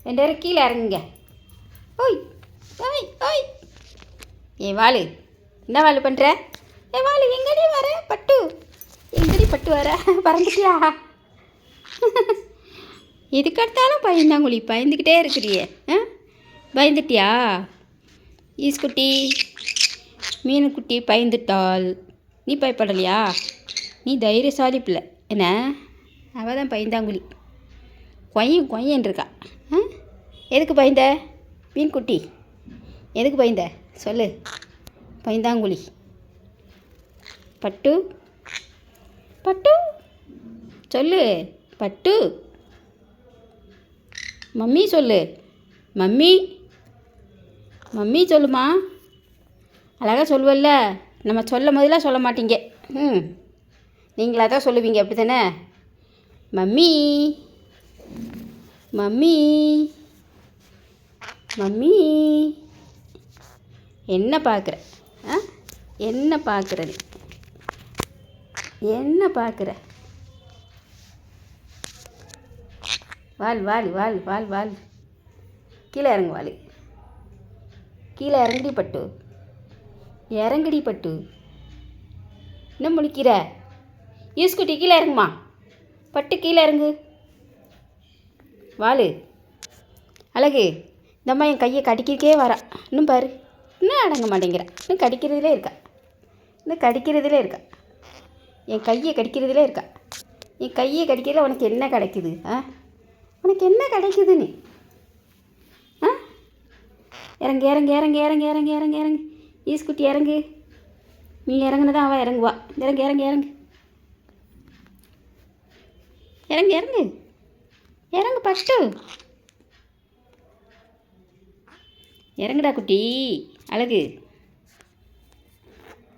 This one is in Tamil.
ரெண்டு பேரும் கீழே இறங்குங்க. ஓய் ஓய் ஓய். ஏ வாளு, என்ன வாளு பண்ணுற? ஏ வாளு, எங்கடி வர பட்டு? எங்கடி பட்டு வர? பறந்துட்டியா? எதுக்கெடுத்தாலும் பயந்தாங்குழி, பயந்துக்கிட்டே இருக்கிறியே. பயந்துட்டியா? ஈஸ்குட்டி, மீனுக்குட்டி பயந்துட்டாள். நீ பயப்படலையா? நீ தைரியசாலி பிள்ளை என்ன? அவள் தான் பயந்தாங்குழி, கொய்யன் இருக்கா. எதுக்கு பயந்த மீன்குட்டி? எதுக்கு பயந்த சொல்லு? பயந்தாங்குழி. பட்டு பட்டு சொல்லு. பட்டு மம்மி சொல்லு. மம்மி மம்மி சொல்லுமா. அழகாக சொல்லுவல்ல, நம்ம சொல்லும் போதெல்லாம் சொல்ல மாட்டீங்க. நீங்களாக தான் சொல்லுவீங்க, அப்படி தானே? Mummy mummy mummy. என்ன பார்க்குற? என்ன பார்க்குற? என்ன பார்க்குற? வால் வால் வால் வால் வால். கீழே இறங்கு வால். கீழே இறங்குடி பட்டு. இறங்குடி பட்டு. என்ன முழிக்கிற? ஈஸ்குட்டி கீழே இறங்குமா. பட்டு கீழே இறங்கு. வாலு அழகு. இந்த அம்மா என் கையை கடிக்கிறக்கே வரா. இன்னும் பாரு, இன்னும் அடங்க மாட்டேங்கிறா. இன்னும் கடிக்கிறதுலே இருக்கா. இன்னும் கடிக்கிறதுலே இருக்கா. என் கையை கடிக்கிறதுலே இருக்கா. என் கையை கடிக்கிறதுல உனக்கு என்ன கிடைக்குது? உனக்கு என்ன கிடைக்குது? நீ இறங்கு இறங்கு இறங்கு இறங்கு இறங்கு இறங்கு இறங்கு. ஈஸ்குட்டி இறங்கு. நீ இறங்குனதான் அவள் இறங்குவா. இறங்கு இறங்கு இறங்கு இறங்கு இறங்கு இறங்கு பட்டு. இறங்குடா குட்டி அழகு.